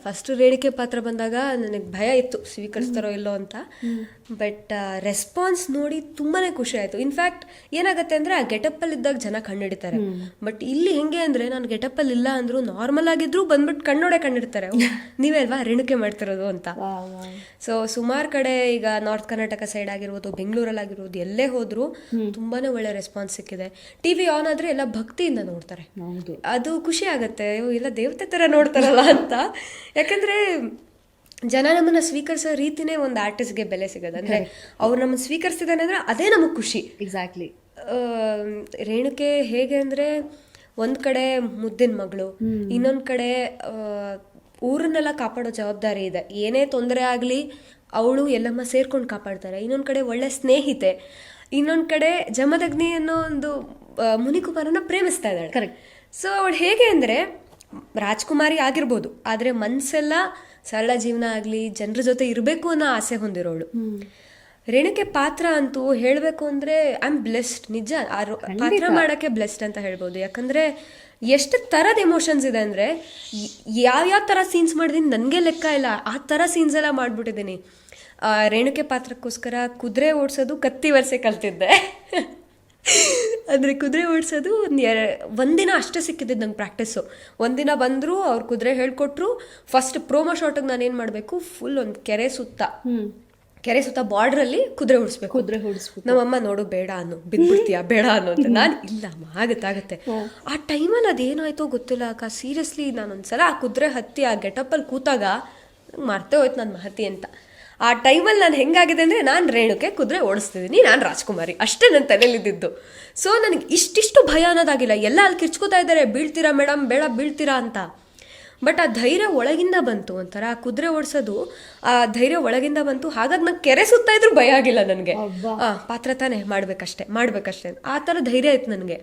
First ರೇಣಿಕೆ ಪಾತ್ರ ಬಂದಾಗ ನನಗೆ ಭಯ ಇತ್ತು ಸ್ವೀಕರಿಸ್ತಾರೋ ಇಲ್ಲೋ ಅಂತ. ಬಟ್ ರೆಸ್ಪಾನ್ಸ್ ನೋಡಿ ತುಂಬಾನೇ ಖುಷಿ ಆಯ್ತು. ಇನ್ಫ್ಯಾಕ್ಟ್ ಏನಾಗುತ್ತೆ ಅಂದ್ರೆ ಆ ಗೆಟಪ್ಪಲ್ಲಿ ಇದ್ದಾಗ ಜನ ಕಣ್ಣಿಡ್ತಾರೆ. ಬಟ್ ಇಲ್ಲಿ ಹೆಂಗೆ ಅಂದ್ರೆ ನಾನು ಗೆಟಪ್ಪಲ್ಲಿ ಇಲ್ಲ ಅಂದ್ರು ನಾರ್ಮಲ್ ಆಗಿದ್ರು ಬಂದ್ಬಿಟ್ಟು ಕಣ್ಣೋಡೆ ಕಣ್ಣಿಡ್ತಾರೆ, ನೀವೇ ಅಲ್ವಾ ರೇಣುಕೆ ಮಾಡ್ತಿರೋದು ಅಂತ. ಸೊ ಸುಮಾರು ಕಡೆ ಈಗ ನಾರ್ತ್ ಕರ್ನಾಟಕ ಸೈಡ್ ಆಗಿರ್ಬೋದು, ಬೆಂಗಳೂರಲ್ಲಿ ಆಗಿರ್ಬೋದು, ಎಲ್ಲೇ ಹೋದ್ರು ತುಂಬಾನೇ ಒಳ್ಳೆ ರೆಸ್ಪಾನ್ಸ್ ಸಿಕ್ಕಿದೆ. ಟಿವಿ ಆನ್ ಆದ್ರೆ ಎಲ್ಲ ಭಕ್ತಿಯಿಂದ ನೋಡ್ತಾರೆ, ಅದು ಖುಷಿ ಆಗತ್ತೆ. ಎಲ್ಲ ದೇವತೆ ತರ ನೋಡ್ತಾರಲ್ಲ ಅಂತ. ಯಾಕಂದ್ರೆ ಜನ ನಮ್ಮನ್ನ ಸ್ವೀಕರಿಸೋ ರೀತಿನೇ ಒಂದು ಆರ್ಟಿಸ್ಟ್ಗೆ ಬೆಲೆ ಸಿಗೋದು. ಅಂದ್ರೆ ಅವ್ರು ನಮ್ಮನ್ನ ಸ್ವೀಕರಿಸಿದಾನೆ ಅಂದ್ರೆ ಅದೇ ನಮಗ್ ಖುಷಿ. ಎಕ್ಸಾಕ್ಟ್ಲಿ. ರೇಣುಕೆ ಹೇಗೆ ಅಂದ್ರೆ ಒಂದ್ ಕಡೆ ಮುದ್ದಿನ ಮಗಳು, ಇನ್ನೊಂದ್ ಕಡೆ ಊರನ್ನೆಲ್ಲ ಕಾಪಾಡೋ ಜವಾಬ್ದಾರಿ ಇದೆ. ಏನೇ ತೊಂದರೆ ಆಗ್ಲಿ ಅವಳು ಎಲ್ಲಮ್ಮ ಸೇರ್ಕೊಂಡು ಕಾಪಾಡ್ತಾರೆ. ಇನ್ನೊಂದ್ ಕಡೆ ಒಳ್ಳೆ ಸ್ನೇಹಿತೆ, ಇನ್ನೊಂದ್ ಕಡೆ ಜಮದಗ್ನಿ ಅನ್ನೋ ಒಂದು ಮುನಿಕುಮಾರನ ಪ್ರೇಮಿಸ್ತಾ ಇದ್ದಾಳೆ. ಕರೆಕ್ಟ್. ಸೊ ಅವಳು ಹೇಗೆ ಅಂದ್ರೆ ರಾಜ್ಕುಮಾರಿ ಆಗಿರ್ಬೋದು, ಆದ್ರೆ ಮನ್ಸೆಲ್ಲ ಸರಳ ಜೀವನ ಆಗ್ಲಿ ಜನರ ಜೊತೆ ಇರಬೇಕು ಅನ್ನೋ ಆಸೆ ಹೊಂದಿರೋಳು. ರೇಣುಕೆ ಪಾತ್ರ ಅಂತೂ ಹೇಳಬೇಕು ಅಂದ್ರೆ ಐ ಆಮ್ ಬ್ಲೆಸ್ಡ್. ನಿಜ ಪಾತ್ರ ಮಾಡಕ್ಕೆ ಬ್ಲೆಸ್ಡ್ ಅಂತ ಹೇಳ್ಬೋದು. ಯಾಕಂದ್ರೆ ಎಷ್ಟು ತರದ ಎಮೋಷನ್ಸ್ ಇದೆ ಅಂದ್ರೆ ಯಾವ್ಯಾವ ತರ ಸೀನ್ಸ್ ಮಾಡಿದೀನಿ ನನಗೆ ಲೆಕ್ಕ ಇಲ್ಲ. ಆ ತರ ಸೀನ್ಸ್ ಎಲ್ಲ ಮಾಡ್ಬಿಟ್ಟಿದ್ದೀನಿ. ರೇಣುಕೆ ಪಾತ್ರಕ್ಕೋಸ್ಕರ ಕುದುರೆ ಓಡಿಸೋದು ಕತ್ತಿ ವರ್ಷೆ ಕಲ್ತಿದ್ದೆ. ಅಂದರೆ ಕುದುರೆ ಓಡಿಸೋದು ಒಂದಿನ ಅಷ್ಟೇ ಸಿಕ್ಕಿದ್ದು ನಂಗೆ ಪ್ರಾಕ್ಟೀಸು. ಒಂದಿನ ಬಂದರು, ಅವ್ರು ಕುದುರೆ ಹೇಳ್ಕೊಟ್ರು. ಫಸ್ಟ್ ಪ್ರೋಮೋ ಶಾಟಿಗೆ ನಾನೇನು ಮಾಡಬೇಕು, ಫುಲ್ ಒಂದು ಕೆರೆ ಸುತ್ತ ಬಾರ್ಡ್ರಲ್ಲಿ ಕುದುರೆ ಓಡಿಸ್ಬೇಕು. ನಮ್ಮಮ್ಮ ನೋಡು ಬೇಡ ಅನ್ನು, ಬಿದ್ಬಿಡ್ತೀಯ ಬೇಡ ಅನ್ನೋ ಅಂತ. ನಾನು ಇಲ್ಲ ಆಗತ್ತೆ. ಆ ಟೈಮಲ್ಲಿ ಅದೇನಾಯ್ತೋ ಗೊತ್ತಿಲ್ಲ ಅಕ್ಕ, ಸೀರಿಯಸ್ಲಿ ನಾನೊಂದ್ಸಲ ಆ ಕುದುರೆ ಹತ್ತಿ ಆ ಗೆಟಪ್ಪಲ್ಲಿ ಕೂತಾಗ ಮರ್ತೇ ಹೋಯ್ತು ನನ್ನ ಮಹತಿ ಅಂತ. ಆ ಟೈಮಲ್ಲಿ ನಾನು ಹೆಂಗಾಗಿದೆ ಅಂದರೆ ನಾನು ರೇಣುಕೆ ಕುದುರೆ ಓಡಿಸ್ತಿದ್ದೀನಿ, ನಾನು ರಾಜ್ಕುಮಾರಿ, ಅಷ್ಟೇ ನನ್ನ ತಲೆಯಲ್ಲಿದ್ದು. ಸೊ ನನಗೆ ಇಷ್ಟಿಷ್ಟು ಭಯ ಅನ್ನೋದಾಗಿಲ್ಲ. ಎಲ್ಲ ಅಲ್ಲಿ ಕಿರ್ಚ್ಕೋತಾ ಇದ್ದಾರೆ, ಬೀಳ್ತೀರಾ ಮೇಡಮ್, ಬೇಡ ಬೀಳ್ತೀರಾ ಅಂತ. ಬಟ್ ಆ ಧೈರ್ಯ ಒಳಗಿಂದ ಬಂತು. ಒಂಥರ ಆ ಕುದುರೆ ಓಡಿಸೋದು ಆ ಧೈರ್ಯ ಒಳಗಿಂದ ಬಂತು. ಹಾಗಾಗಿ ನಂಗೆ ಕೆರೆ ಸುತ್ತಾ ಇದ್ರು ಭಯ ಆಗಿಲ್ಲ ನನಗೆ. ಪಾತ್ರ ತಾನೇ ಮಾಡ್ಬೇಕಷ್ಟೇ ಆ ಥರ ಧೈರ್ಯ ಆಯ್ತು ನನಗೆ.